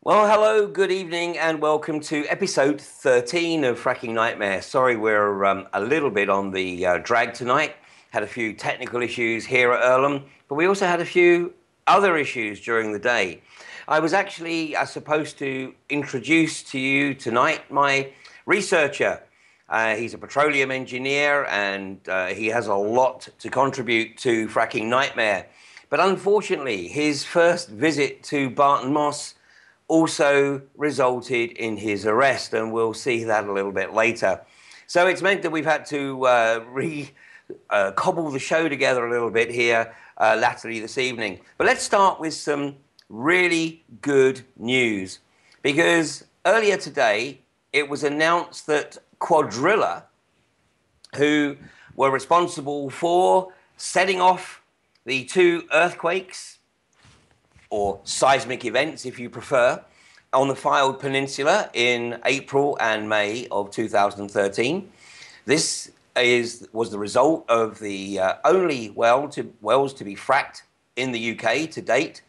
Well, hello, good evening, and welcome to episode 13 of Fracking Nightmare. Sorry, we're a little bit on the drag tonight. Had a few technical issues here at Earlham, but we also had a few other issues during the day. I was actually supposed to introduce to you tonight my researcher. He's a petroleum engineer, and he has a lot to contribute to Fracking Nightmare. But unfortunately, his first visit to Barton Moss also resulted in his arrest, and we'll see that a little bit later. So it's meant that we've had to cobble the show together a little bit here latterly this evening. But let's start with some really good news, because earlier today it was announced that Cuadrilla, who were responsible for setting off the two earthquakes, or seismic events, if you prefer, on the Fylde Peninsula in April and May of 2013. This was the result of the only wells to be fracked in the UK to date.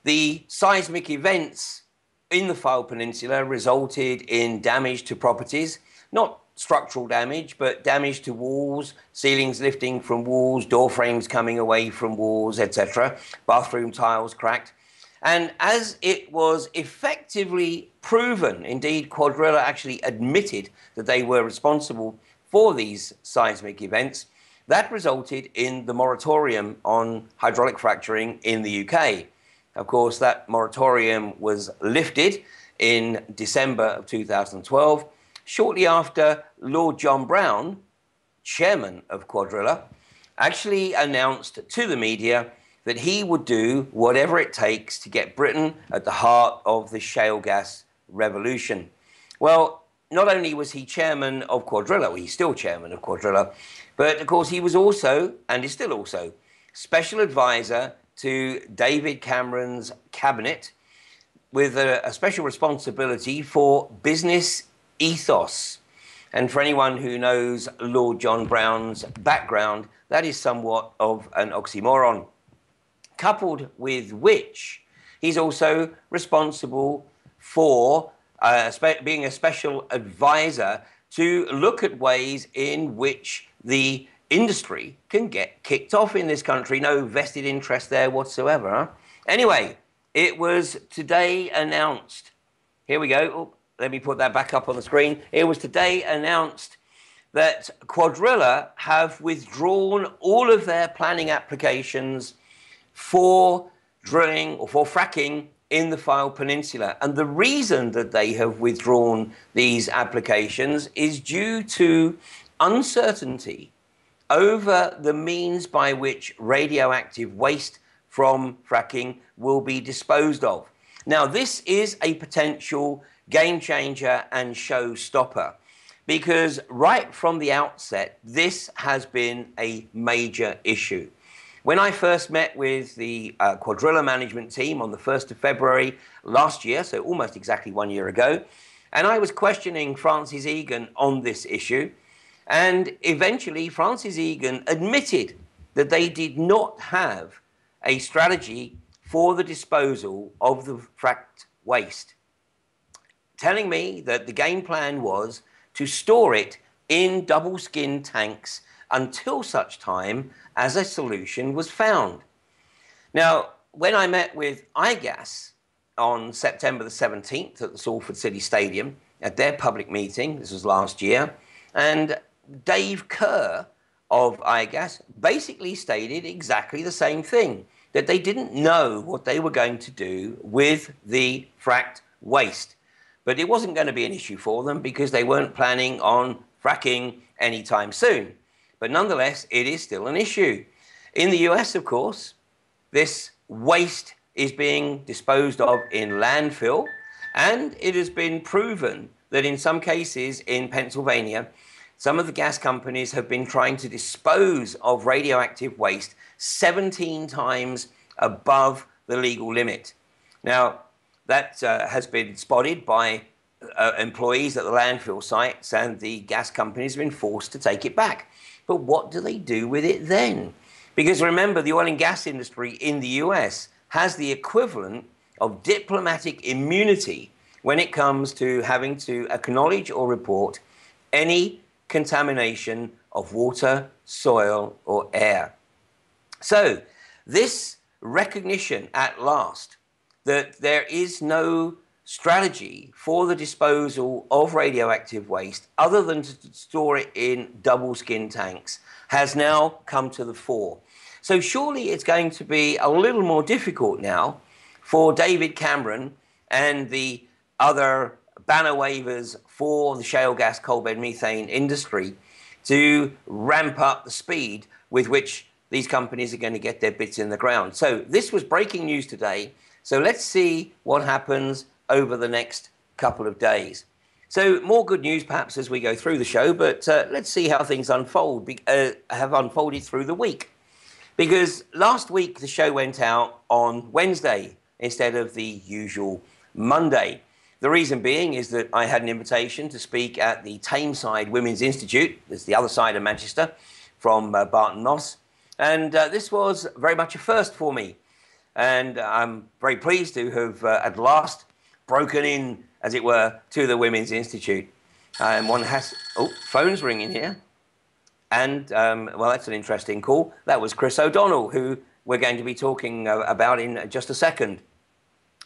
The seismic events in the Fylde Peninsula resulted in damage to properties, not structural damage, but damage to walls, ceilings lifting from walls, door frames coming away from walls, etc. Bathroom tiles cracked. And as it was effectively proven, indeed Cuadrilla actually admitted that they were responsible for these seismic events, that resulted in the moratorium on hydraulic fracturing in the UK. Of course, that moratorium was lifted in December of 2012, shortly after Lord John Brown, chairman of Cuadrilla, actually announced to the media that he would do whatever it takes to get Britain at the heart of the shale gas revolution. Well, not only was he chairman of Cuadrilla, well, he's still chairman of Cuadrilla, but of course he was also, and is still also, special advisor to David Cameron's cabinet, with a special responsibility for business ethos. And for anyone who knows Lord John Brown's background, that is somewhat of an oxymoron. Coupled with which, he's also responsible for being a special advisor to look at ways in which the industry can get kicked off in this country. No vested interest there whatsoever. Huh? Anyway, it was today announced. Here we go. Oh, let me put that back up on the screen. It was today announced that Cuadrilla have withdrawn all of their planning applications for drilling or for fracking in the Fylde Peninsula. And the reason that they have withdrawn these applications is due to uncertainty over the means by which radioactive waste from fracking will be disposed of. Now, this is a potential game changer and showstopper, because right from the outset, this has been a major issue. When I first met with the Cuadrilla management team on the 1st of February last year, so almost exactly 1 year ago, and I was questioning Francis Egan on this issue, and eventually Francis Egan admitted that they did not have a strategy for the disposal of the fracked waste, telling me that the game plan was to store it in double-skin tanks until such time as a solution was found. Now, when I met with iGas on September the 17th at the Salford City Stadium at their public meeting, this was last year, and Dave Kerr of iGas basically stated exactly the same thing, that they didn't know what they were going to do with the fracked waste. But it wasn't going to be an issue for them because they weren't planning on fracking anytime soon. But nonetheless, it is still an issue. In the US, of course, this waste is being disposed of in landfill, and it has been proven that in some cases in Pennsylvania, some of the gas companies have been trying to dispose of radioactive waste 17 times above the legal limit. Now, that has been spotted by employees at the landfill sites, and the gas companies have been forced to take it back. But what do they do with it then? Because remember, the oil and gas industry in the US has the equivalent of diplomatic immunity when it comes to having to acknowledge or report any contamination of water, soil, or air. So this recognition at last that there is no strategy for the disposal of radioactive waste other than to store it in double skin tanks has now come to the fore. So surely it's going to be a little more difficult now for David Cameron and the other banner wavers for the shale gas coal bed methane industry to ramp up the speed with which these companies are going to get their bits in the ground. So this was breaking news today. So let's see what happens over the next couple of days. So more good news perhaps as we go through the show, but let's see how things have unfolded through the week. Because last week the show went out on Wednesday instead of the usual Monday. The reason being is that I had an invitation to speak at the Tameside Women's Institute, that's the other side of Manchester, from Barton Moss. And this was very much a first for me. And I'm very pleased to have at last broken in, as it were, to the Women's Institute. And one has, oh, phone's ringing here. And, well, that's an interesting call. That was Chris O'Donnell, who we're going to be talking about in just a second.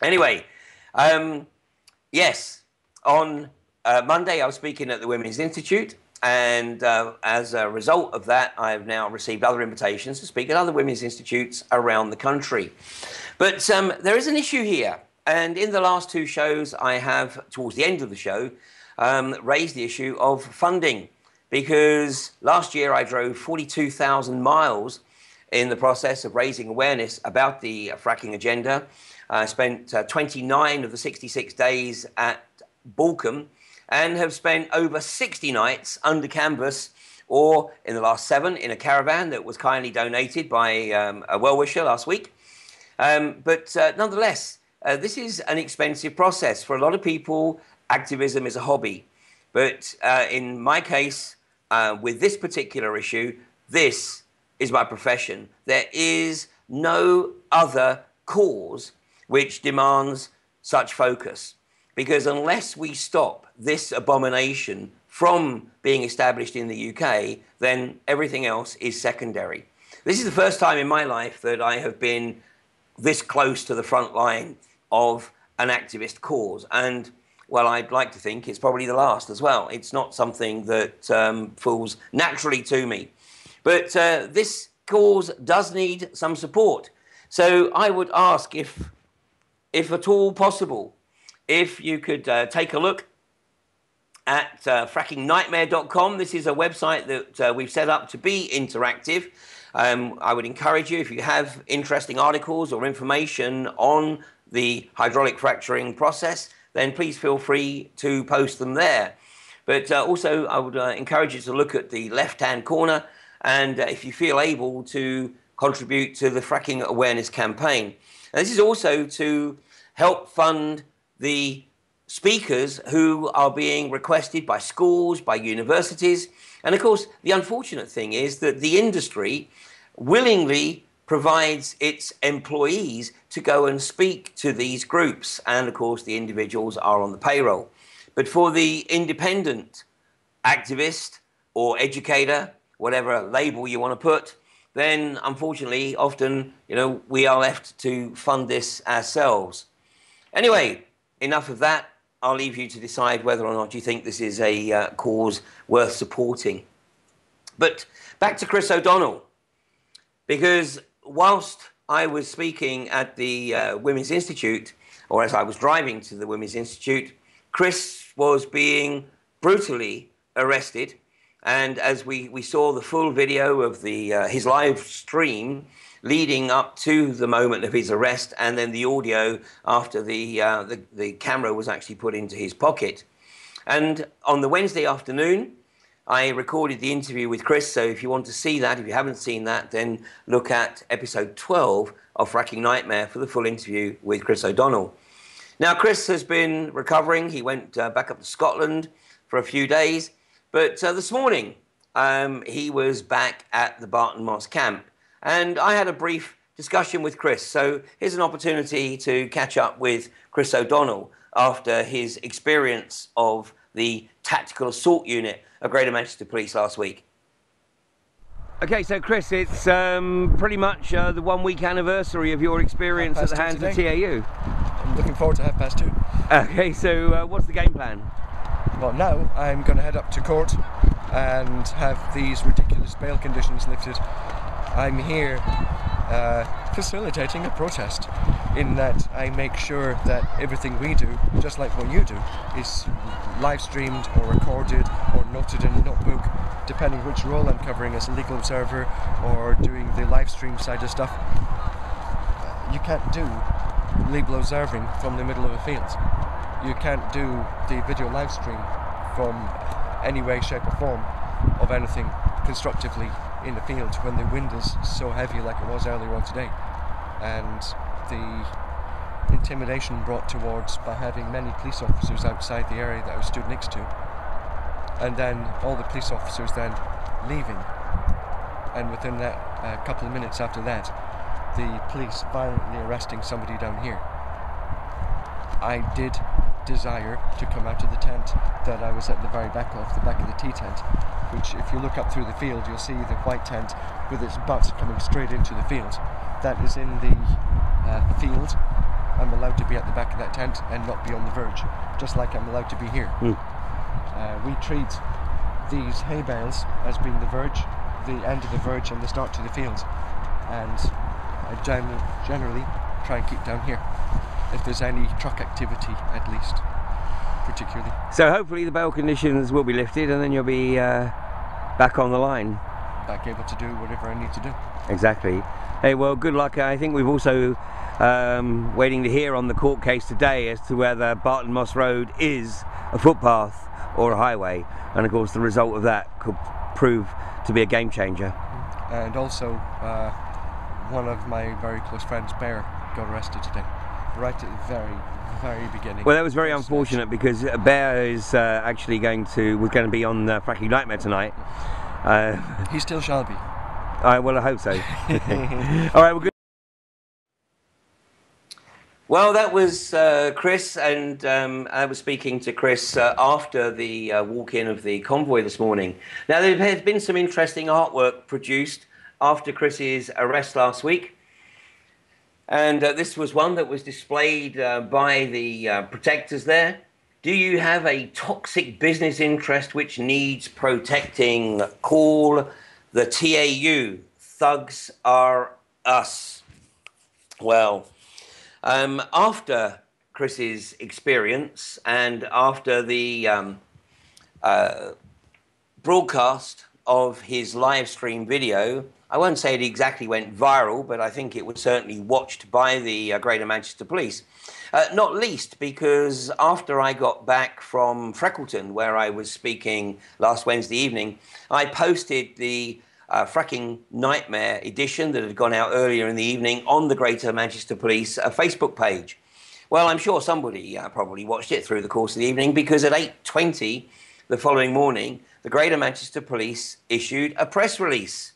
Anyway, yes, on Monday I was speaking at the Women's Institute, and as a result of that, I've now received other invitations to speak at other women's institutes around the country. But there is an issue here, and in the last two shows I have, towards the end of the show, raised the issue of funding, because last year I drove 42,000 miles in the process of raising awareness about the fracking agenda. I spent 29 of the 66 days at Balcombe and have spent over 60 nights under canvas, or in the last 7 in a caravan that was kindly donated by a well-wisher last week. But nonetheless, this is an expensive process. For a lot of people, activism is a hobby. But in my case, with this particular issue, this is my profession. There is no other cause which demands such focus. Because unless we stop this abomination from being established in the UK, then everything else is secondary. This is the first time in my life that I have been this close to the front line of an activist cause. And, well, I'd like to think it's probably the last as well. It's not something that falls naturally to me. But this cause does need some support. So I would ask, if at all possible, if you could take a look at frackingnightmare.com. This is a website that we've set up to be interactive. I would encourage you, if you have interesting articles or information on the hydraulic fracturing process, then please feel free to post them there. But also, I would encourage you to look at the left-hand corner, and if you feel able, to contribute to the fracking awareness campaign. And this is also to help fund the speakers who are being requested by schools, by universities. And of course, the unfortunate thing is that the industry willingly provides its employees to go and speak to these groups. And of course, the individuals are on the payroll. But for the independent activist or educator, whatever label you want to put, then unfortunately, often, we are left to fund this ourselves. Anyway, enough of that. I'll leave you to decide whether or not you think this is a cause worth supporting. But back to Chris O'Donnell, because whilst I was speaking at the Women's Institute, or as I was driving to the Women's Institute, Chris was being brutally arrested And as we saw the full video of his live stream leading up to the moment of his arrest, and then the audio after the camera was actually put into his pocket. And on the Wednesday afternoon, I recorded the interview with Chris. So if you want to see that, if you haven't seen that, then look at episode 12 of Fracking Nightmare for the full interview with Chris O'Donnell. Now, Chris has been recovering. He went back up to Scotland for a few days. But this morning, he was back at the Barton Moss camp. And I had a brief discussion with Chris. So here's an opportunity to catch up with Chris O'Donnell after his experience of the Tactical Assault Unit of Greater Manchester Police last week. Okay, so Chris, it's pretty much the 1 week anniversary of your experience at the hands of TAU. I'm looking forward to 2:30. Okay, so what's the game plan? Well, now I'm going to head up to court and have these ridiculous bail conditions lifted. I'm here facilitating a protest, in that I make sure that everything we do, just like what you do, is live streamed or recorded or noted in a notebook, depending which role I'm covering as a legal observer or doing the live stream side of stuff. You can't do legal observing from the middle of a field. You can't do the video live stream from any way, shape or form of anything constructively in the field when the wind is so heavy like it was earlier on today. And the intimidation brought towards by having many police officers outside the area that I was stood next to, and then all the police officers then leaving, and within that couple of minutes after that, the police violently arresting somebody down here. I did desire to come out of the tent that I was at the very back of, the back of the T tent, which if you look up through the field you'll see the white tent with its butt coming straight into the field. That is in the field. I'm allowed to be at the back of that tent and not be on the verge, just like I'm allowed to be here. We treat these hay bales as being the verge, the end of the verge and the start to the field, and I generally try and keep down here if there's any truck activity, at least, particularly. So hopefully the bail conditions will be lifted and then you'll be back on the line. Back able to do whatever I need to do. Exactly. Hey, well, good luck. I think we've also waiting to hear on the court case today as to whether Barton Moss Road is a footpath or a highway, and of course the result of that could prove to be a game changer. And also one of my very close friends, Bear, got arrested today, right at the very beginning. Well, that was very unfortunate because Bear is actually was going to be on Fracking Nightmare tonight. He still shall be. Well, I hope so. All right, well, good. Well, that was Chris, and I was speaking to Chris after the walk-in of the convoy this morning. Now, there has been some interesting artwork produced after Chris's arrest last week, and this was one that was displayed by the protectors there. Do you have a toxic business interest which needs protecting? Call the TAU. Thugs are us. Well, after Chris's experience and after the broadcast of his live stream video, I won't say it exactly went viral, but I think it was certainly watched by the Greater Manchester Police. Not least because after I got back from Freckleton, where I was speaking last Wednesday evening, I posted the Fracking Nightmare edition that had gone out earlier in the evening on the Greater Manchester Police Facebook page. Well, I'm sure somebody probably watched it through the course of the evening, because at 8:20 the following morning, the Greater Manchester Police issued a press release.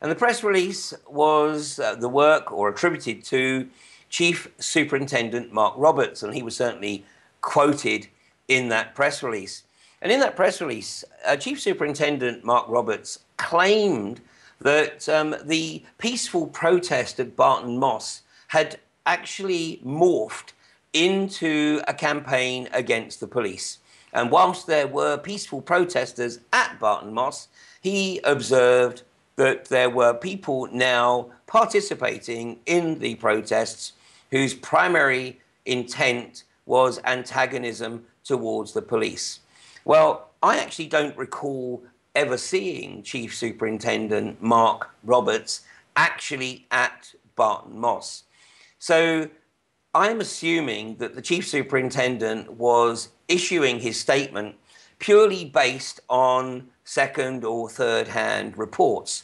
And the press release was the work, or attributed to, Chief Superintendent Mark Roberts, and he was certainly quoted in that press release. And in that press release, Chief Superintendent Mark Roberts claimed that the peaceful protest at Barton Moss had actually morphed into a campaign against the police. And whilst there were peaceful protesters at Barton Moss, he observed that there were people now participating in the protests whose primary intent was antagonism towards the police. Well, I actually don't recall ever seeing Chief Superintendent Mark Roberts actually at Barton Moss. So I'm assuming that the Chief Superintendent was issuing his statement purely based on second or third hand reports.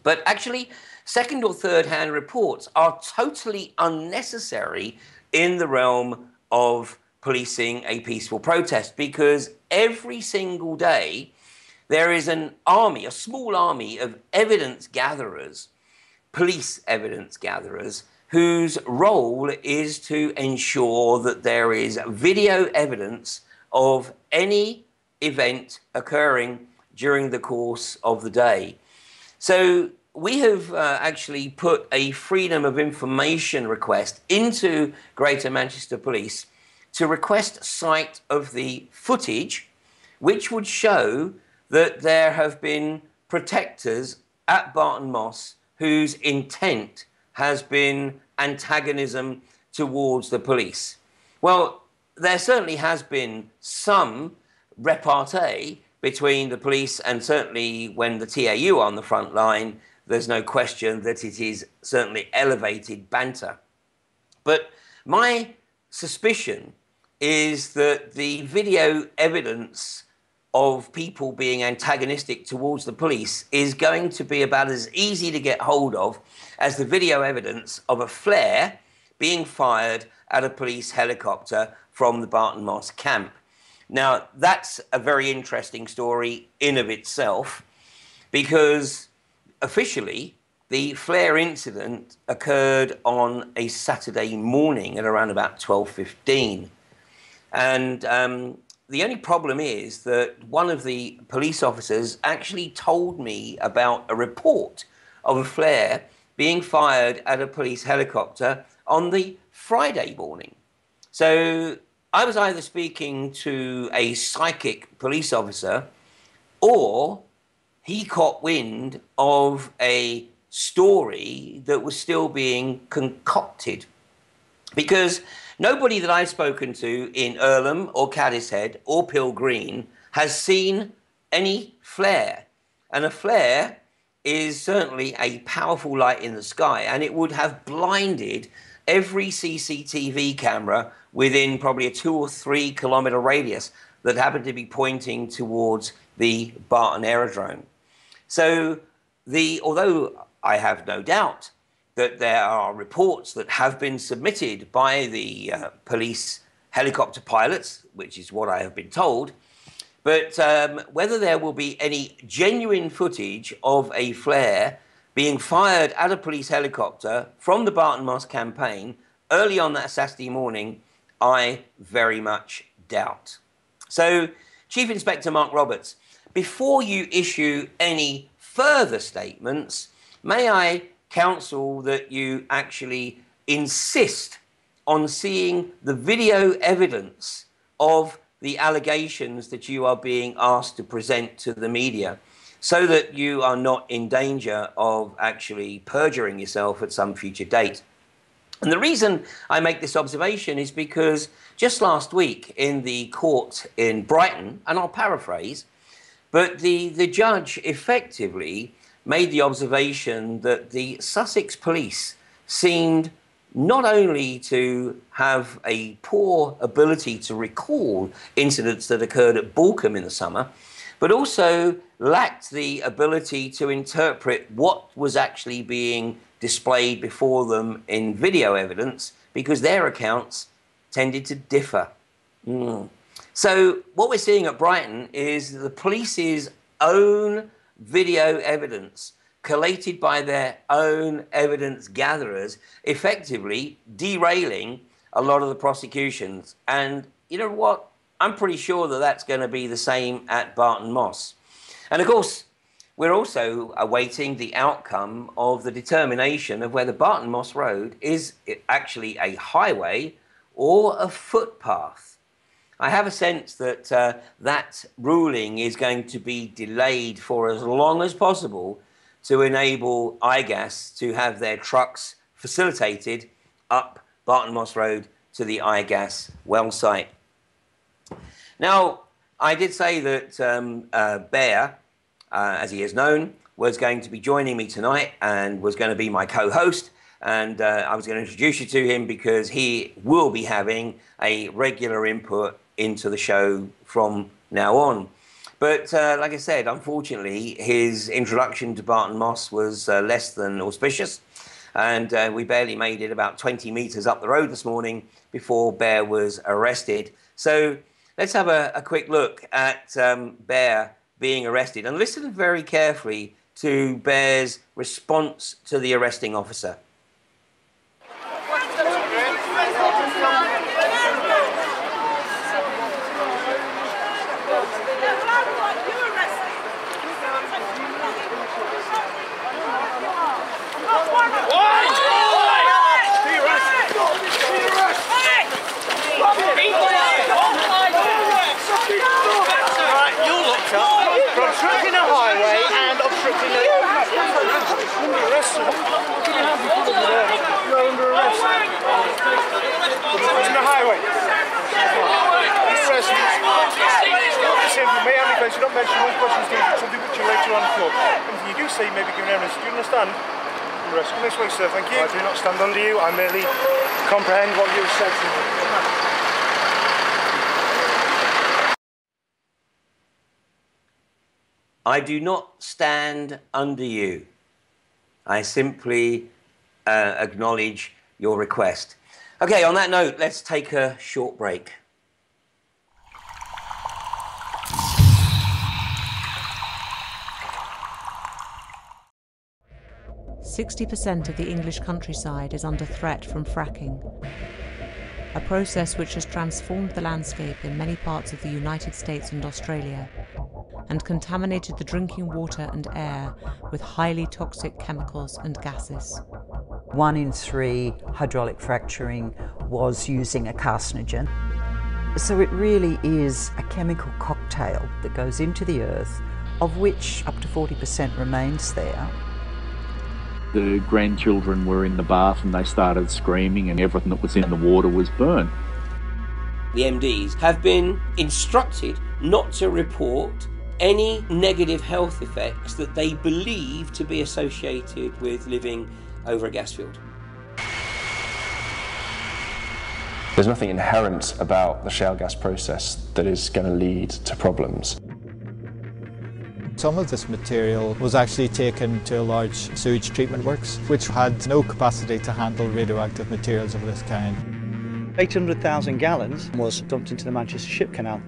But actually, second or third hand reports are totally unnecessary in the realm of policing a peaceful protest, because every single day there is an army, a small army of evidence gatherers, police evidence gatherers, whose role is to ensure that there is video evidence of any event occurring during the course of the day. So we have actually put a freedom of information request into Greater Manchester Police to request sight of the footage, which would show that there have been protectors at Barton Moss whose intent has been antagonism towards the police. Well, there certainly has been some repartee between the police, and certainly when the TAU are on the front line, there's no question that it is certainly elevated banter. But my suspicion is that the video evidence of people being antagonistic towards the police is going to be about as easy to get hold of as the video evidence of a flare being fired at a police helicopter from the Barton Moss camp. Now, that's a very interesting story in of itself, because officially the flare incident occurred on a Saturday morning at around about 12:15. And the only problem is that one of the police officers actually told me about a report of a flare being fired at a police helicopter on the Friday morning. So I was either speaking to a psychic police officer, or he caught wind of a story that was still being concocted. Because nobody that I've spoken to in Earlham or Cadishead or Pill Green has seen any flare. And a flare is certainly a powerful light in the sky, and it would have blinded every CCTV camera within probably a 2 or 3 kilometre radius that happened to be pointing towards the Barton Aerodrome. So although I have no doubt that there are reports that have been submitted by the police helicopter pilots, which is what I have been told, but whether there will be any genuine footage of a flare being fired at a police helicopter from the Barton Moss campaign early on that Saturday morning, I very much doubt. So, Chief Inspector Mark Roberts, before you issue any further statements, may I counsel that you actually insist on seeing the video evidence of the allegations that you are being asked to present to the media, so that you are not in danger of actually perjuring yourself at some future date. And the reason I make this observation is because just last week in the court in Brighton, and I'll paraphrase, but the judge effectively made the observation that the Sussex police seemed not only to have a poor ability to recall incidents that occurred at Balcombe in the summer, but also lacked the ability to interpret what was actually being displayed before them in video evidence, because their accounts tended to differ. So what we're seeing at Brighton is the police's own video evidence collated by their own evidence gatherers effectively derailing a lot of the prosecutions. And you know what? I'm pretty sure that that's going to be the same at Barton Moss. And of course, we're also awaiting the outcome of the determination of whether Barton Moss Road is actually a highway or a footpath. I have a sense that that ruling is going to be delayed for as long as possible to enable iGas to have their trucks facilitated up Barton Moss Road to the iGas well site. Now, I did say that Bear as he is known, was going to be joining me tonight and was going to be my co-host. And I was going to introduce you to him because he will be having a regular input into the show from now on. But like I said, unfortunately, his introduction to Barton Moss was less than auspicious. And we barely made it about 20 meters up the road this morning before Bear was arrested. So let's have a quick look at Bear being arrested and listen very carefully to Bear's response to the arresting officer. Obstructing a highway and obstructing a... Under arrest, sir. You're under arrest. Obstructing a highway. Under arrest. Simple, may I request you not mention one question, something which you later on court. Anything you do say may be given evidence. Do you understand? Under arrest. Come this way, sir. Thank you. I do not stand under you. I merely comprehend what you have said to me. I do not stand under you. I simply acknowledge your request. Okay, on that note, let's take a short break. "60% of the English countryside is under threat from fracking, a process which has transformed the landscape in many parts of the United States and Australia, and contaminated the drinking water and air with highly toxic chemicals and gases. 1 in 3 hydraulic fracturing was using a carcinogen. So it really is a chemical cocktail that goes into the earth, of which up to 40% remains there. The grandchildren were in the bath and they started screaming and everything that was in the water was burnt. The MDs have been instructed not to report any negative health effects that they believe to be associated with living over a gas field. There's nothing inherent about the shale gas process that is going to lead to problems. Some of this material was actually taken to a large sewage treatment works, which had no capacity to handle radioactive materials of this kind. 800,000 gallons was dumped into the Manchester Ship Canal.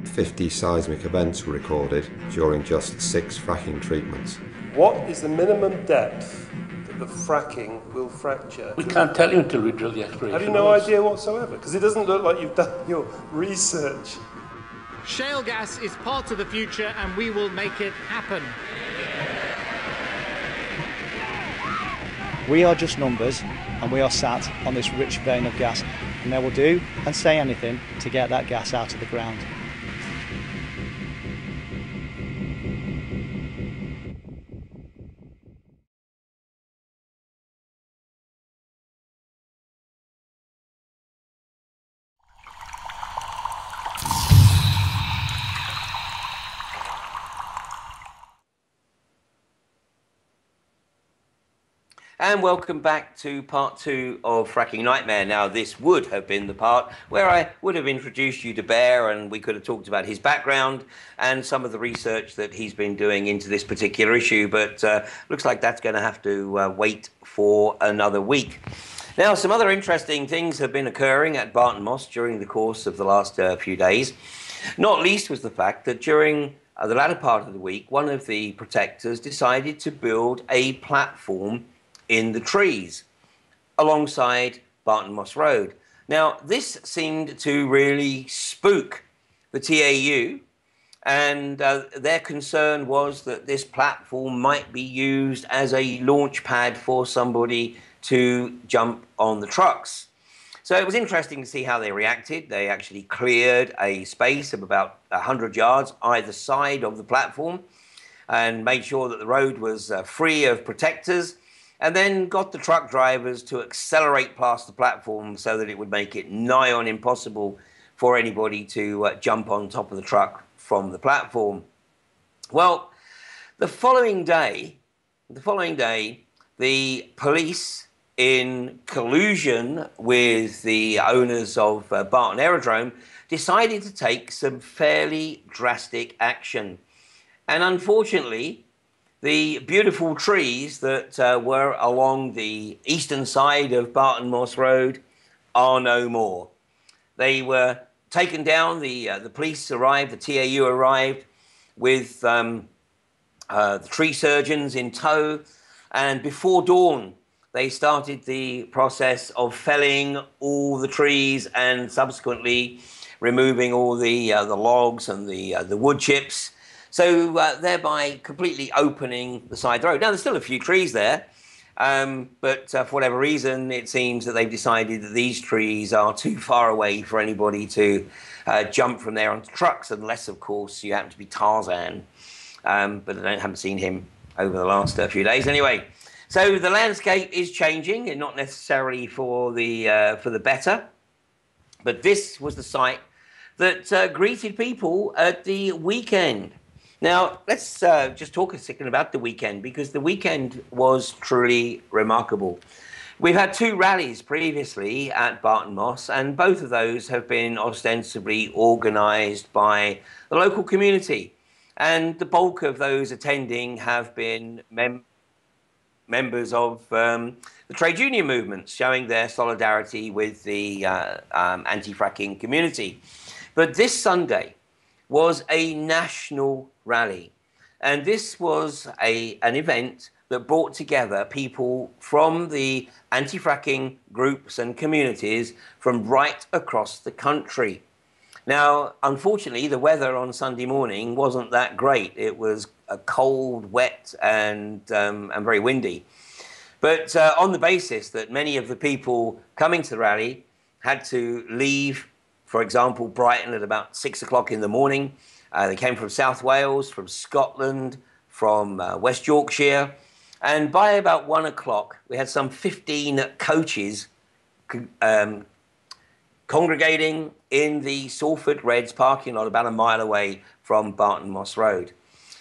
50 seismic events were recorded during just 6 fracking treatments. What is the minimum depth that the fracking will fracture? We can't tell you until we drill the exploration. Have you no idea whatsoever? Because it doesn't look like you've done your research. Shale gas is part of the future and we will make it happen. We are just numbers and we are sat on this rich vein of gas, and they will do and say anything to get that gas out of the ground. And welcome back to part 2 of Fracking Nightmare. Now, this would have been the part where I would have introduced you to Bear and we could have talked about his background and some of the research that he's been doing into this particular issue, but looks like that's going to have to wait for another week. Now, some other interesting things have been occurring at Barton Moss during the course of the last few days. Not least was the fact that during the latter part of the week, one of the protectors decided to build a platform in the trees alongside Barton Moss Road. Now, this seemed to really spook the TAU, and their concern was that this platform might be used as a launch pad for somebody to jump on the trucks. So it was interesting to see how they reacted. They actually cleared a space of about 100 yards either side of the platform and made sure that the road was free of protectors, and then got the truck drivers to accelerate past the platform so that it would make it nigh on impossible for anybody to jump on top of the truck from the platform. Well, The following day, the police, in collusion with the owners of Barton Aerodrome, decided to take some fairly drastic action. And unfortunately, the beautiful trees that were along the eastern side of Barton Moss Road are no more. They were taken down. The police arrived, the TAU arrived with the tree surgeons in tow, and before dawn, they started the process of felling all the trees and subsequently removing all the logs and the wood chips, so thereby completely opening the side of the road. Now, there's still a few trees there, but for whatever reason, it seems that they've decided that these trees are too far away for anybody to jump from there onto trucks, unless, of course, you happen to be Tarzan. But I haven't seen him over the last few days. Anyway, so the landscape is changing, and not necessarily for the better. But this was the site that greeted people at the weekend. Now, let's just talk a second about the weekend, because the weekend was truly remarkable. We've had 2 rallies previously at Barton Moss, and both of those have been ostensibly organised by the local community. And the bulk of those attending have been members of the trade union movements, showing their solidarity with the anti-fracking community. But this Sunday was a national rally. And this was an event that brought together people from the anti-fracking groups and communities from right across the country. Now, unfortunately, the weather on Sunday morning wasn't that great. It was cold, wet, and very windy. But on the basis that many of the people coming to the rally had to leave, for example, Brighton at about 6 o'clock in the morning. They came from South Wales, from Scotland, from West Yorkshire. And by about 1 o'clock, we had some 15 coaches congregating in the Salford Reds parking lot about a mile away from Barton Moss Road.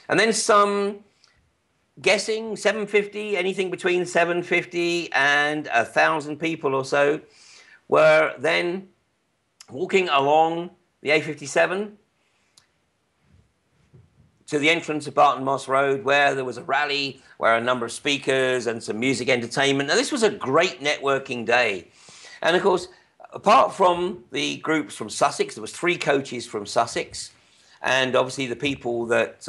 And then some, guessing 750, anything between 750 and 1,000 people or so, were then walking along the A57 to the entrance of Barton Moss Road, where there was a rally, where a number of speakers and some music entertainment. Now, this was a great networking day. And of course, apart from the groups from Sussex, there was 3 coaches from Sussex, and obviously the people that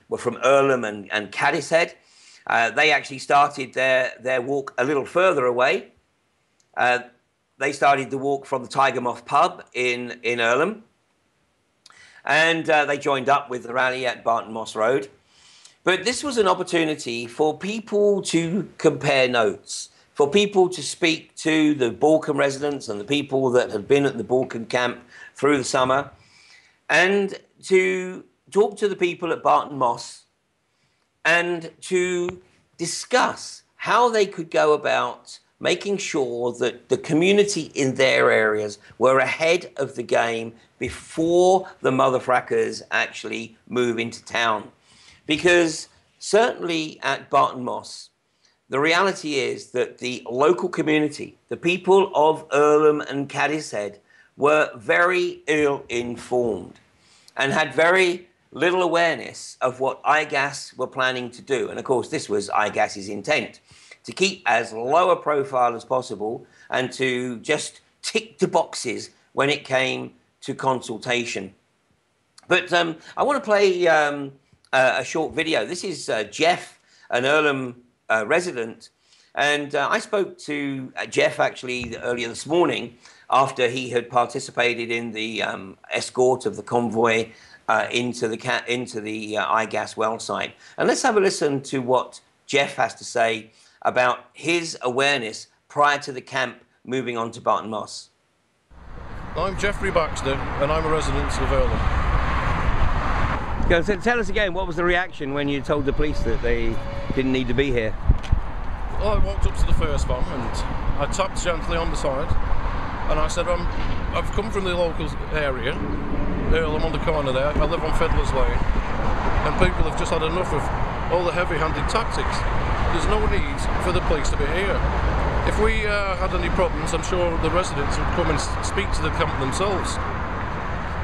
were from Earlham and Cadishead. They actually started their walk a little further away. They started the walk from the Tiger Moth pub in Earlham, and they joined up with the rally at Barton Moss Road. But this was an opportunity for people to compare notes, for people to speak to the Balkan residents and the people that had been at the Balkan camp through the summer, and to talk to the people at Barton Moss and to discuss how they could go about making sure that the community in their areas were ahead of the game before the Mother-Frackers actually move into town. Because certainly at Barton Moss, the reality is that the local community, the people of Earlham and Cadishead, were very ill-informed and had very little awareness of what IGAS were planning to do. And of course, this was IGAS's intent, to keep as low a profile as possible and to just tick the boxes when it came to consultation. But I want to play a short video. This is Jeff, an Earlham resident, and I spoke to Jeff actually earlier this morning after he had participated in the escort of the convoy into the IGAS well site. And let's have a listen to what Jeff has to say about his awareness prior to the camp moving on to Barton Moss. I'm Jeffrey Baxter, and I'm a resident of Earlham. So tell us again, what was the reaction when you told the police that they didn't need to be here? Well, I walked up to the first one and I tapped gently on the side, and I said, I've come from the local area, Earlham on the corner there. I live on Fiddler's Lane, and people have just had enough of all the heavy-handed tactics. There's no need for the police to be here. If we had any problems, I'm sure the residents would come and speak to the camp themselves.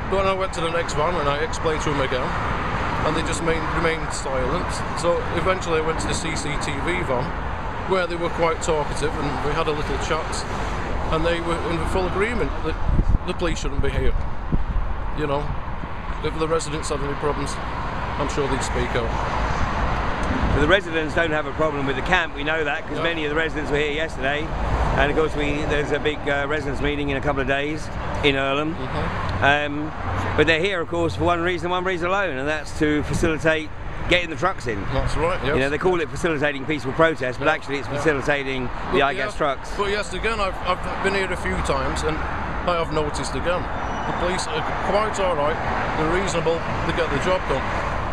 But when I went to the next van and I explained to them again, and they just remained silent. So eventually I went to the CCTV van, where they were quite talkative, and we had a little chat, and they were in full agreement that the police shouldn't be here. You know, if the residents had any problems, I'm sure they'd speak out. But the residents don't have a problem with the camp, we know that, because many of the residents were here yesterday, and of course there's a big residents meeting in a couple of days in Earlham. But they're here, of course, for one reason alone, and that's to facilitate getting the trucks in. That's right, yes. You know, they call it facilitating peaceful protest, but actually it's facilitating the iGas trucks. But yes, again, I've been here a few times, and I have noticed again, the police are quite alright, they're reasonable, they get the job done.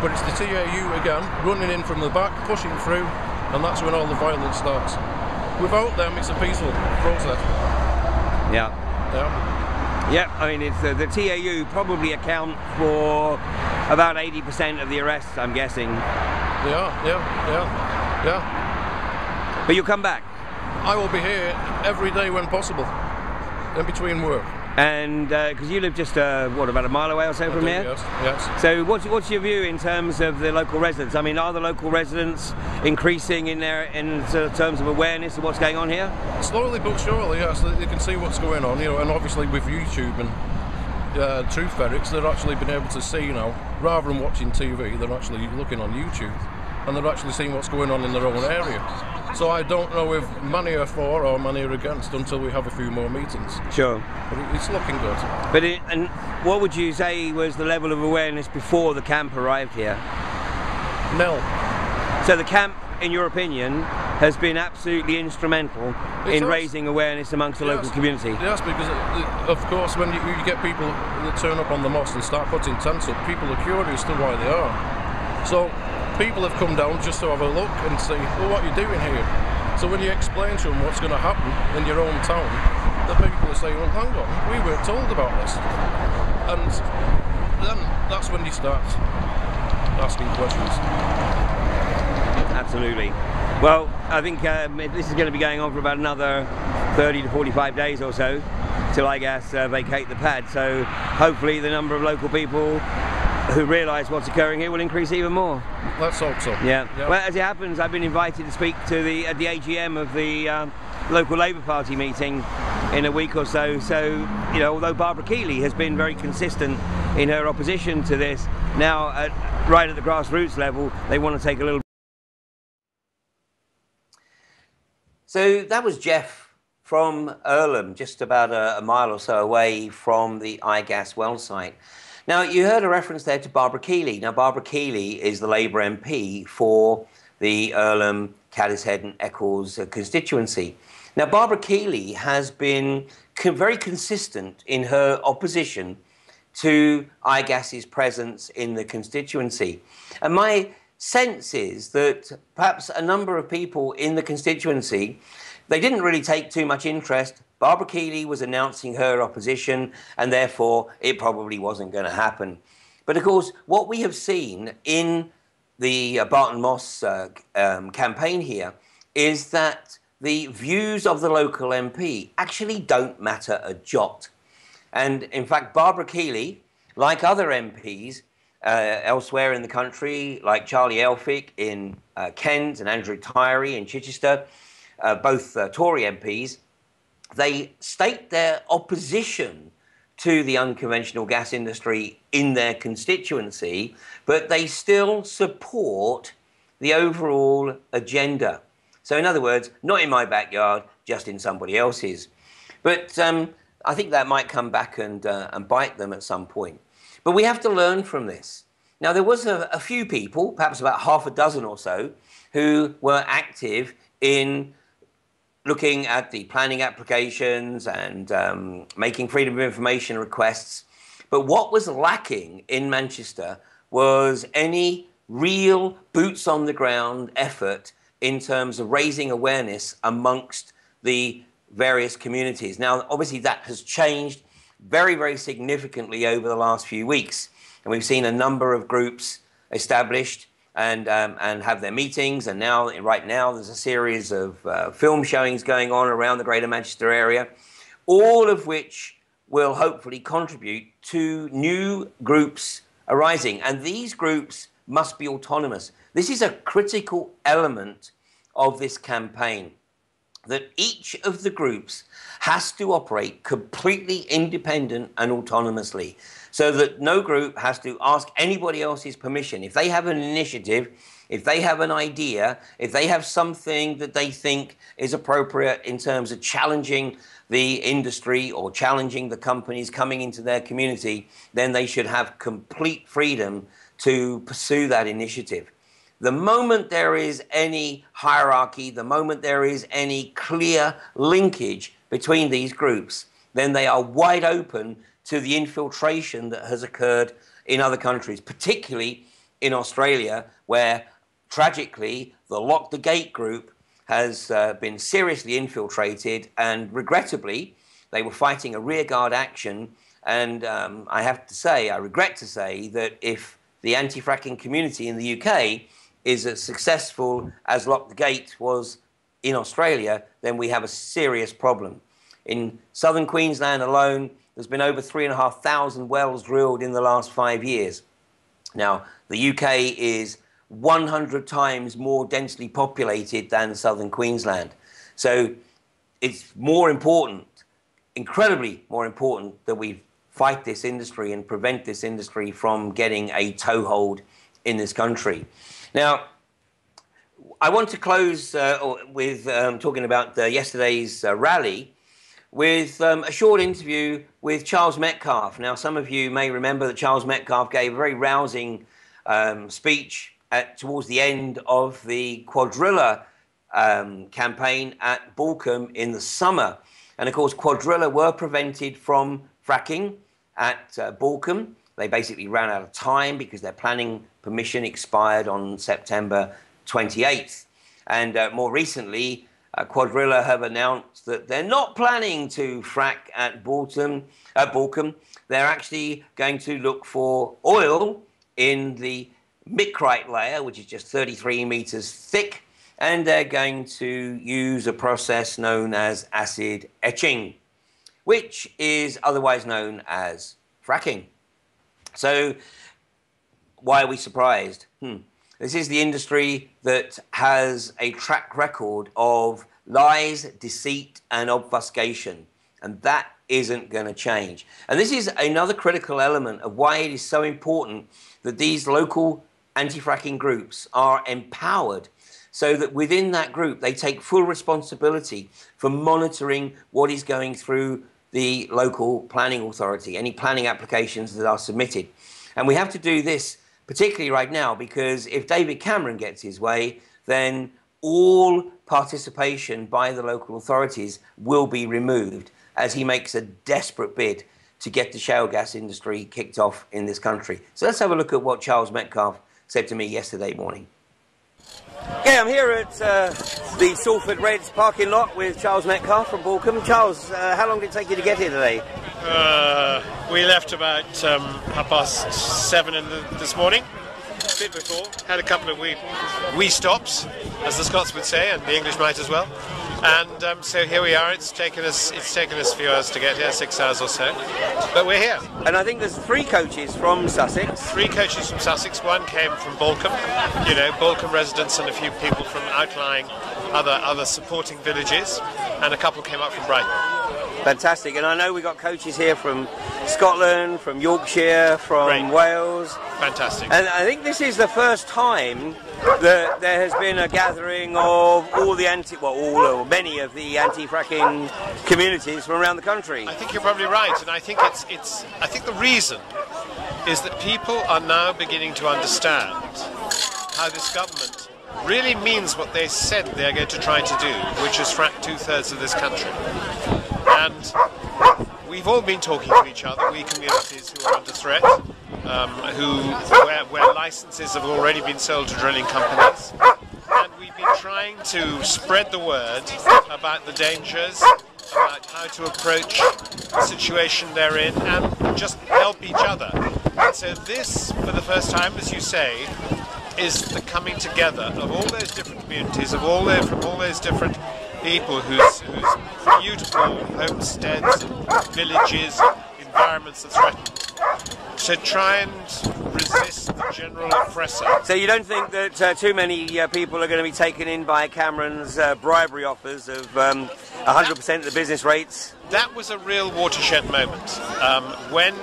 But it's the TAU again, running in from the back, pushing through, and that's when all the violence starts. Without them, it's a peaceful process. Yeah. I mean, it's the TAU probably account for about 80% of the arrests, I'm guessing. Yeah. But you'll come back? I will be here every day when possible, in between work. And because you live just what, about a mile away or so from here? Yes. So what's your view in terms of the local residents? I mean, are the local residents increasing in terms of awareness of what's going on here? Slowly but surely, yes. They can see what's going on, you know, and obviously with YouTube and truth ferrets, they're actually been able to see now, rather than watching TV, they're actually looking on YouTube, and they're actually seeing what's going on in their own area. So I don't know if many are for or many are against until we have a few more meetings. Sure. But it's looking good. But and what would you say was the level of awareness before the camp arrived here? Nil. So the camp, in your opinion, has been absolutely instrumental in raising awareness amongst the local community? Yes, because of course when you get people that turn up on the mosque and start putting tents up, people are curious to why they are. So people have come down just to have a look and see, well, what are you doing here? So when you explain to them what's going to happen in your own town, the people are saying, well, hang on, we weren't told about this. And then that's when you start asking questions. Absolutely. Well, I think this is going to be going on for about another 30 to 45 days or so till iGas vacate the pad. So hopefully the number of local people who realise what's occurring here will increase even more. Let's hope so. Yeah. Well, as it happens, I've been invited to speak to at the AGM of the local Labour Party meeting in a week or so. So, you know, although Barbara Keeley has been very consistent in her opposition to this, now right at the grassroots level, they want to take a little. So that was Jeff from Earlham, just about a mile or so away from the iGas well site. Now, you heard a reference there to Barbara Keeley. Now, Barbara Keeley is the Labour MP for the Earlham, Cadishead and Eccles constituency. Now, Barbara Keeley has been very consistent in her opposition to iGas's presence in the constituency. And my sense is that perhaps a number of people in the constituency, they didn't really take too much interest. Barbara Keeley was announcing her opposition, and therefore it probably wasn't going to happen. But of course, what we have seen in the Barton Moss campaign here is that the views of the local MP actually don't matter a jot. And in fact, Barbara Keeley, like other MPs elsewhere in the country, like Charlie Elphick in Kent and Andrew Tyree in Chichester, both Tory MPs, they state their opposition to the unconventional gas industry in their constituency, but they still support the overall agenda. So in other words, not in my backyard, just in somebody else's. But I think that might come back and bite them at some point. But we have to learn from this. Now, there was a few people, perhaps about half a dozen or so, who were active in looking at the planning applications and making freedom of information requests. But what was lacking in Manchester was any real boots on the ground effort in terms of raising awareness amongst the various communities. Now, obviously that has changed very, very significantly over the last few weeks. And we've seen a number of groups established and have their meetings. And now, right now, there's a series of film showings going on around the Greater Manchester area, all of which will hopefully contribute to new groups arising. And these groups must be autonomous. This is a critical element of this campaign, that each of the groups has to operate completely independent and autonomously, so that no group has to ask anybody else's permission. If they have an initiative, if they have an idea, if they have something that they think is appropriate in terms of challenging the industry or challenging the companies coming into their community, then they should have complete freedom to pursue that initiative. The moment there is any hierarchy, the moment there is any clear linkage between these groups, then they are wide open to the infiltration that has occurred in other countries, particularly in Australia, where tragically the Lock the Gate group has been seriously infiltrated, and regrettably they were fighting a rearguard action. And I have to say, I regret to say, that if the anti-fracking community in the UK is as successful as Lock the Gate was in Australia, then we have a serious problem. In southern Queensland alone, there's been over 3,500 wells drilled in the last 5 years. Now, the UK is 100 times more densely populated than southern Queensland. So it's more important, incredibly more important, that we fight this industry and prevent this industry from getting a toehold in this country. Now, I want to close with talking about yesterday's rally with a short interview with Charles Metcalfe. Now, some of you may remember that Charles Metcalfe gave a very rousing speech towards the end of the Cuadrilla campaign at Balcombe in the summer. And of course, Cuadrilla were prevented from fracking at Balcombe. They basically ran out of time because their planning permission expired on September 28th. And more recently, Cuadrilla have announced that they're not planning to frack at Balcombe. They're actually going to look for oil in the micrite layer, which is just 33 meters thick, and they're going to use a process known as acid etching, which is otherwise known as fracking. So why are we surprised? This is the industry that has a track record of lies, deceit, and obfuscation, and that isn't going to change. And this is another critical element of why it is so important that these local anti-fracking groups are empowered, so that within that group they take full responsibility for monitoring what is going through the local planning authority, any planning applications that are submitted. And we have to do this particularly right now, because if David Cameron gets his way, then all participation by the local authorities will be removed as he makes a desperate bid to get the shale gas industry kicked off in this country. So let's have a look at what Charles Metcalfe said to me yesterday morning. Yeah, I'm here at the Salford Reds parking lot with Charles Metcalfe from Balcombe. Charles, how long did it take you to get here today? We left about 7:30 this morning, a bit before. Had a couple of wee stops, as the Scots would say, and the English might as well. And so here we are. It's taken us a few hours to get here, 6 hours or so, but we're here. And I think there's 3 coaches from Sussex. 3 coaches from Sussex. One came from Balcombe, you know, Balcombe residents, and a few people from outlying other supporting villages, and a couple came up from Brighton. Fantastic. And I know we got coaches here from Scotland, from Yorkshire, from Wales. Fantastic. And I think this is the first time that there has been a gathering of all the all or many of the anti-fracking communities from around the country. I think you're probably right, and I think I think the reason is that people are now beginning to understand how this government really means what they said they're going to try to do, which is frack 2/3 of this country. And we've all been talking to each other, we communities who are under threat, where licenses have already been sold to drilling companies. And we've been trying to spread the word about the dangers, about how to approach the situation they're in, and just help each other. And so this, for the first time, as you say, is the coming together of all those different communities, from all those different people whose beautiful homesteads, villages, environments are threatened, to try and resist the general oppressor. So you don't think that too many people are going to be taken in by Cameron's bribery offers of 100% of the business rates? That was a real watershed moment when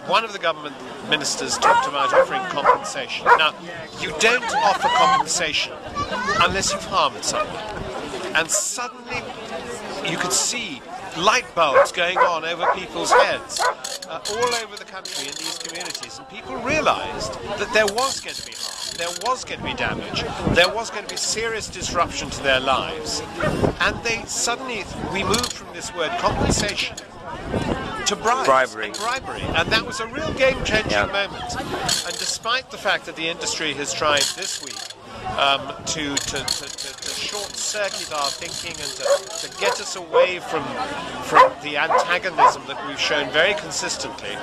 one of the government ministers talked about offering compensation. Now, you don't offer compensation unless you've harmed someone. And suddenly you could see light bulbs going on over people's heads all over the country in these communities, and people realised that there was going to be harm, there was going to be damage, there was going to be serious disruption to their lives, and we moved from this word compensation to bribery, and that was a real game-changing moment. And despite the fact that the industry has tried this week to short-circuit our thinking and to get us away from the antagonism that we've shown very consistently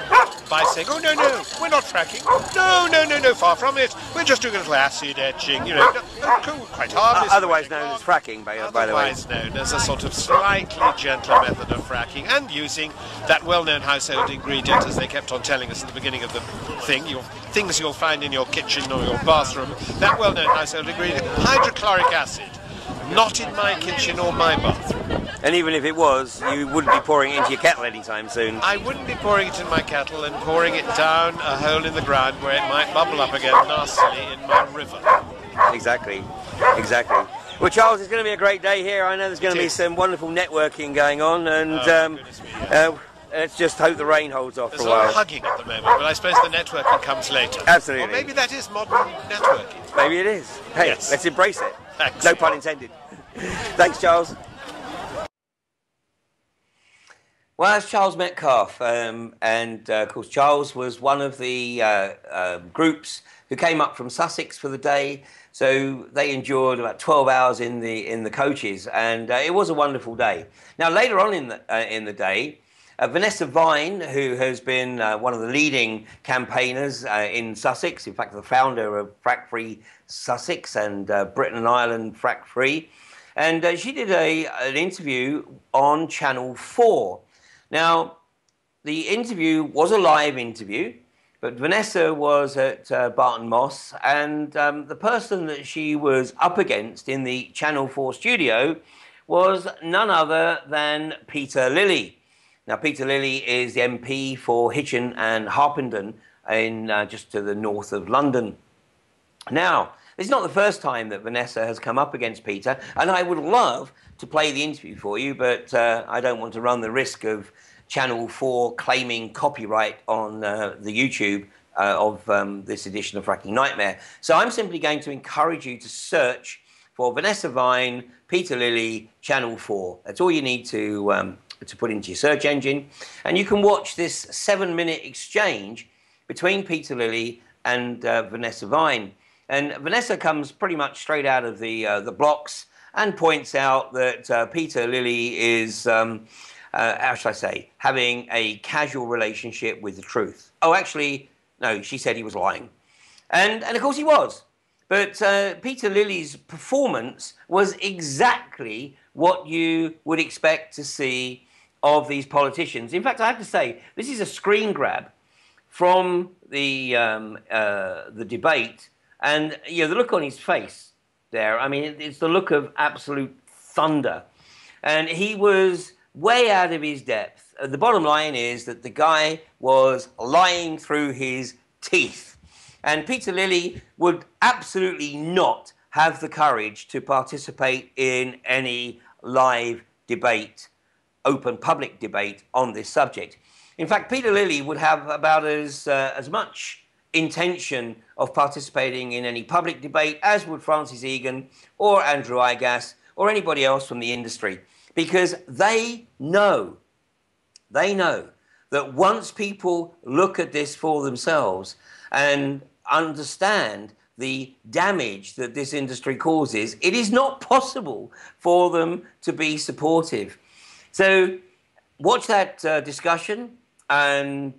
by saying, oh, no, we're not fracking. No, far from it. We're just doing a little acid etching, quite harmless. Otherwise known as fracking, by the way. Otherwise known as a sort of slightly gentler method of fracking, and using that well-known household ingredient, as they kept on telling us at the beginning of the thing, things you'll find in your kitchen or your bathroom, that well-known household ingredient, hydrochloric acid. Not in my kitchen or my bathroom. And even if it was, you wouldn't be pouring it into your kettle anytime soon. I wouldn't be pouring it in my kettle and pouring it down a hole in the ground where it might bubble up again nastily in my river. Exactly. Well, Charles, it's going to be a great day here. I know there's going to be some wonderful networking going on, and let's just hope the rain holds off for a while. There's a lot of hugging at the moment, but I suppose the networking comes later. Absolutely. Or maybe that is modern networking. Maybe it is. Hey, yes. Let's embrace it. Thanks. No pun intended. Thanks, Charles. Well, that's Charles Metcalf, and of course Charles was one of the groups who came up from Sussex for the day. So they endured about 12 hours in the coaches, and it was a wonderful day. Now later on in the day, Vanessa Vine, who has been one of the leading campaigners in Sussex, in fact the founder of Frack Free Sussex and Britain and Ireland Frack Free, and she did an interview on Channel 4. Now, the interview was a live interview, but Vanessa was at Barton Moss, and the person that she was up against in the Channel 4 studio was none other than Peter Lilly. Now, Peter Lilly is the MP for Hitchin and Harpenden in just to the north of London. Now, this is not the first time that Vanessa has come up against Peter, and I would love to play the interview for you, but I don't want to run the risk of Channel 4 claiming copyright on the YouTube of this edition of Fracking Nightmare. So I'm simply going to encourage you to search for Vanessa Vine, Peter Lilly, Channel 4. That's all you need to put into your search engine. And you can watch this 7-minute exchange between Peter Lilly and Vanessa Vine. And Vanessa comes pretty much straight out of the blocks and points out that Peter Lilly is, how shall I say, having a casual relationship with the truth. Oh, actually, no, she said he was lying. And of course he was. But Peter Lilly's performance was exactly what you would expect to see of these politicians. In fact, I have to say, this is a screen grab from the debate. And the look on his face there, I mean, it's the look of absolute thunder. And he was way out of his depth. The bottom line is that the guy was lying through his teeth. And Peter Lilly would absolutely not have the courage to participate in any live debate, open public debate on this subject. In fact, Peter Lilly would have about as much intention of participating in any public debate as would Francis Egan or Andrew Igas or anybody else from the industry, because they know that once people look at this for themselves and understand the damage that this industry causes, it is not possible for them to be supportive. So watch that discussion and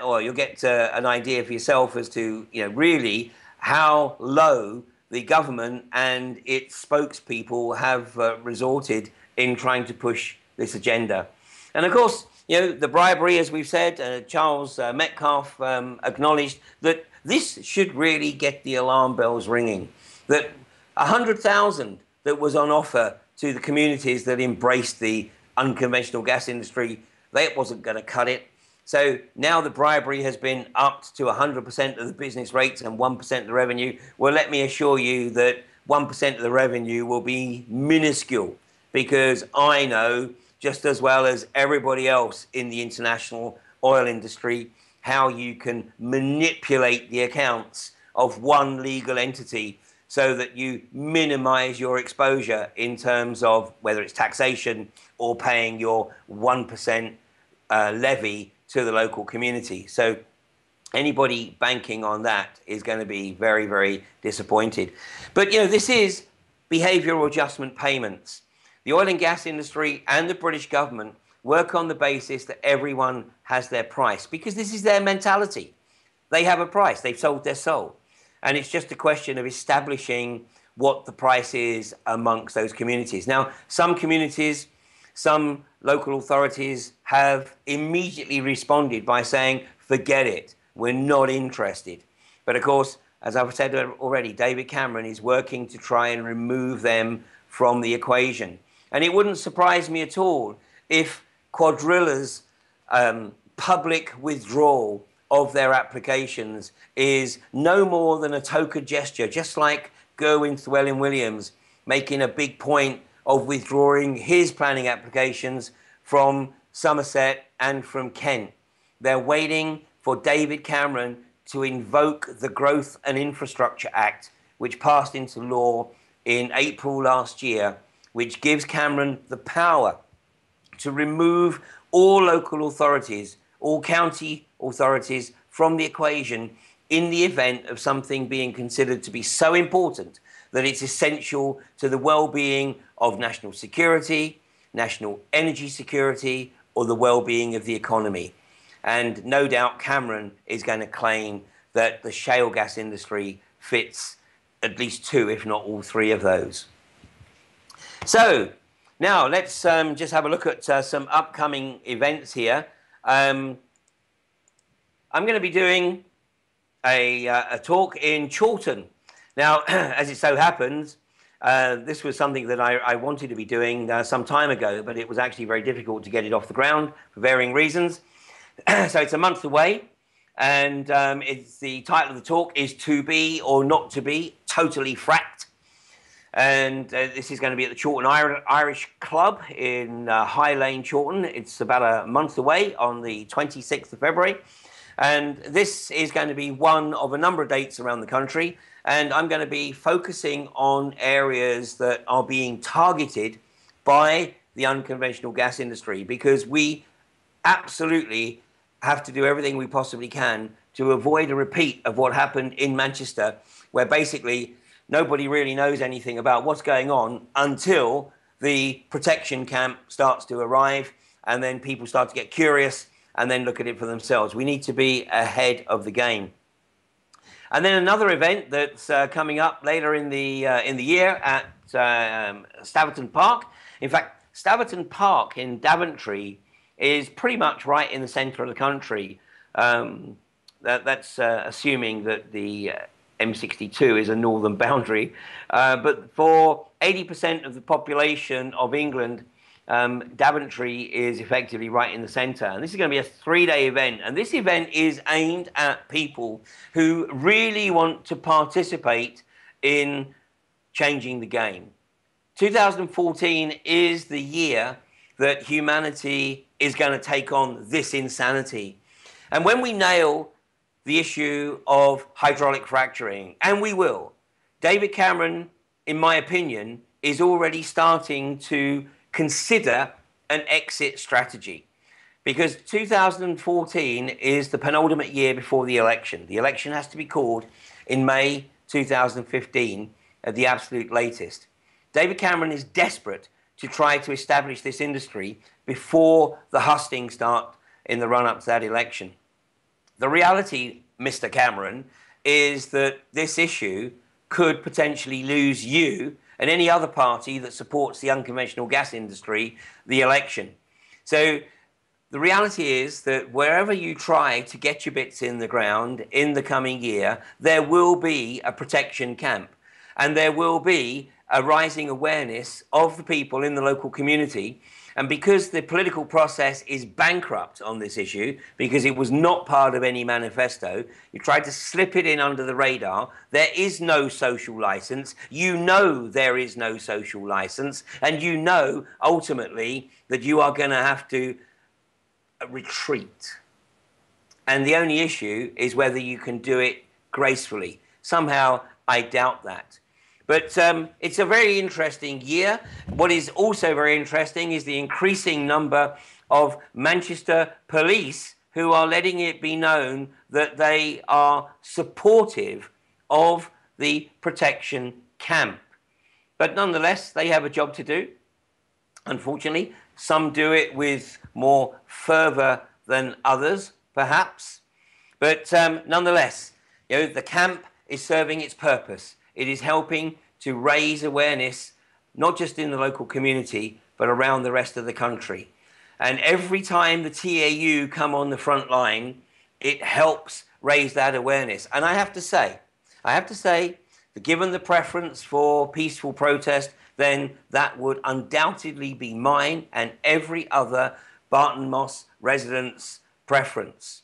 or you'll get an idea for yourself as to, really how low the government and its spokespeople have resorted in trying to push this agenda. And of course, the bribery, as we've said, Charles Metcalfe acknowledged that this should really get the alarm bells ringing, that 100,000 that was on offer to the communities that embraced the unconventional gas industry, that wasn't going to cut it. So now the bribery has been upped to 100% of the business rates and 1% of the revenue. Well, let me assure you that 1% of the revenue will be minuscule, because I know just as well as everybody else in the international oil industry how you can manipulate the accounts of one legal entity so that you minimize your exposure in terms of whether it's taxation or paying your 1% levy to the local community. So anybody banking on that is going to be very, very disappointed. But, this is behavioral adjustment payments. The oil and gas industry and the British government work on the basis that everyone has their price, because this is their mentality. They have a price. They've sold their soul. And it's just a question of establishing what the price is amongst those communities. Now, some communities, some local authorities have immediately responded by saying, forget it, we're not interested. But of course, as I've said already, David Cameron is working to try and remove them from the equation. And it wouldn't surprise me at all if Cuadrilla's public withdrawal of their applications is no more than a token gesture, just like Gerwyn Llewellyn-Williams making a big point of withdrawing his planning applications from Somerset and from Kent. They're waiting for David Cameron to invoke the Growth and Infrastructure Act, which passed into law in April last year, which gives Cameron the power to remove all local authorities, all county authorities from the equation in the event of something being considered to be so important that it's essential to the well-being of national security, national energy security, or the well-being of the economy. And no doubt Cameron is going to claim that the shale gas industry fits at least two, if not all three of those. So now let's just have a look at some upcoming events here. I'm going to be doing a talk in Chorlton. Now, as it so happens, this was something that I wanted to be doing some time ago, but it was actually very difficult to get it off the ground for varying reasons. So it's a month away, and the title of the talk is To Be or Not To Be Totally Fracked. And this is going to be at the Chorlton Irish Club in High Lane, Chorlton. It's about a month away on the 26th of February. And this is going to be one of a number of dates around the country. And I'm going to be focusing on areas that are being targeted by the unconventional gas industry, because we absolutely have to do everything we possibly can to avoid a repeat of what happened in Manchester, where basically nobody really knows anything about what's going on until the protection camp starts to arrive, and then people start to get curious and then look at it for themselves. We need to be ahead of the game. And then another event that's coming up later in the year at Staverton Park. In fact, Staverton Park in Daventry is pretty much right in the centre of the country. That's assuming that the M62 is a northern boundary. But for 80% of the population of England, Daventry is effectively right in the centre. And this is going to be a 3-day event. And this event is aimed at people who really want to participate in changing the game. 2014 is the year that humanity is going to take on this insanity. And when we nail the issue of hydraulic fracturing, and we will, David Cameron, in my opinion, is already starting to consider an exit strategy, because 2014 is the penultimate year before the election. The election has to be called in May 2015 at the absolute latest. David Cameron is desperate to try to establish this industry before the hustings start in the run-up to that election. The reality, Mr. Cameron, is that this issue could potentially lose you and any other party that supports the unconventional gas industry the election. So the reality is that wherever you try to get your bits in the ground in the coming year, there will be a protection camp, and there will be a rising awareness of the people in the local community. And because the political process is bankrupt on this issue, because it was not part of any manifesto, you tried to slip it in under the radar. There is no social license. You know there is no social license. And you know, ultimately, that you are going to have to retreat. And the only issue is whether you can do it gracefully. Somehow, I doubt that. But it's a very interesting year. What is also very interesting is the increasing number of Manchester police who are letting it be known that they are supportive of the protection camp. But nonetheless, they have a job to do. Unfortunately, some do it with more fervour than others, perhaps. But nonetheless, the camp is serving its purpose. It is helping to raise awareness, not just in the local community, but around the rest of the country. And every time the TAU come on the front line, it helps raise that awareness. And I have to say that given the preference for peaceful protest, then that would undoubtedly be mine and every other Barton Moss resident's preference.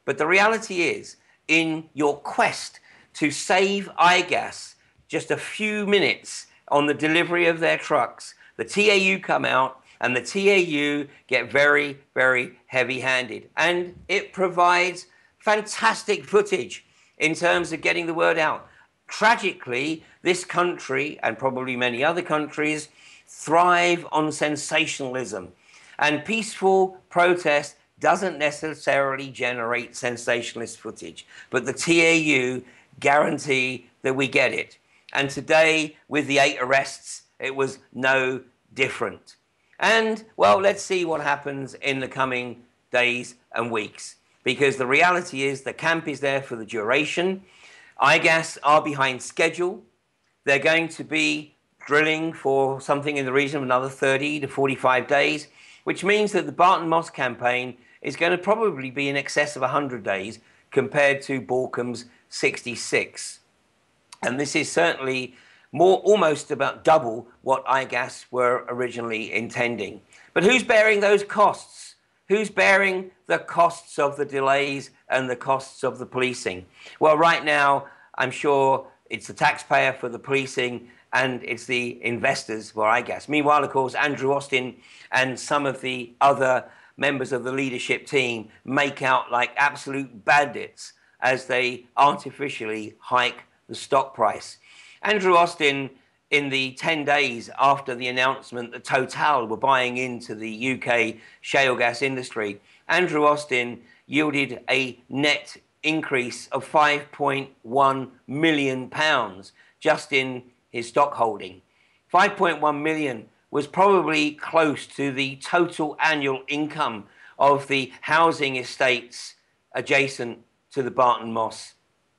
But the reality is, in your quest to save iGas just a few minutes on the delivery of their trucks, the TAU come out and the TAU get very, very heavy-handed. And it provides fantastic footage in terms of getting the word out. Tragically, this country, and probably many other countries, thrive on sensationalism. And peaceful protest doesn't necessarily generate sensationalist footage. But the TAU guarantee that we get it. And today, with the 8 arrests, it was no different. And, well, let's see what happens in the coming days and weeks. Because the reality is the camp is there for the duration. iGas are behind schedule. They're going to be drilling for something in the region of another 30 to 45 days, which means that the Barton Moss campaign is going to probably be in excess of 100 days compared to Borkum's 66. And this is certainly almost about double what iGas were originally intending. But who's bearing those costs? Who's bearing the costs of the delays and the costs of the policing? Well, right now, I'm sure it's the taxpayer for the policing and it's the investors for iGas. Meanwhile, of course, Andrew Austin and some of the other members of the leadership team make out like absolute bandits as they artificially hike the stock price. Andrew Austin, in the 10 days after the announcement that Total were buying into the UK shale gas industry, Andrew Austin yielded a net increase of £5.1 million just in his stock holding. 5.1 million was probably close to the total annual income of the housing estates adjacent to the Barton Moss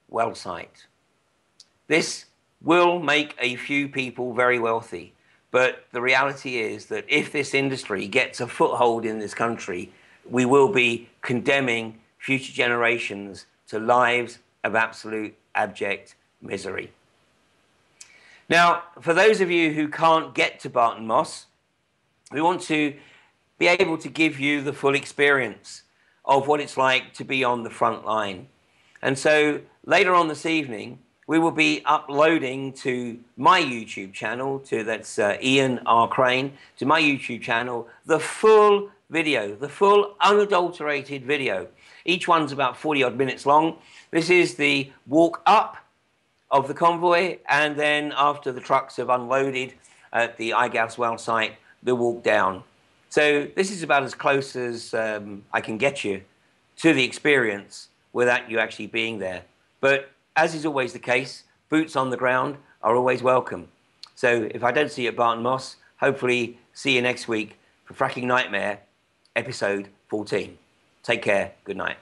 well site. This will make a few people very wealthy, but the reality is that if this industry gets a foothold in this country, we will be condemning future generations to lives of absolute abject misery. Now, for those of you who can't get to Barton Moss, we want to be able to give you the full experience of what it's like to be on the front line. And so later on this evening, we will be uploading to my YouTube channel, that's Ian R. Crane, to my YouTube channel, the full video, the full unadulterated video. Each one's about 40 odd minutes long. This is the walk up of the convoy, and then after the trucks have unloaded at the iGas well site, the walk down. So this is about as close as I can get you to the experience without you actually being there. But as is always the case, boots on the ground are always welcome. So if I don't see you at Barton Moss, hopefully see you next week for Fracking Nightmare, episode 14. Take care. Good night.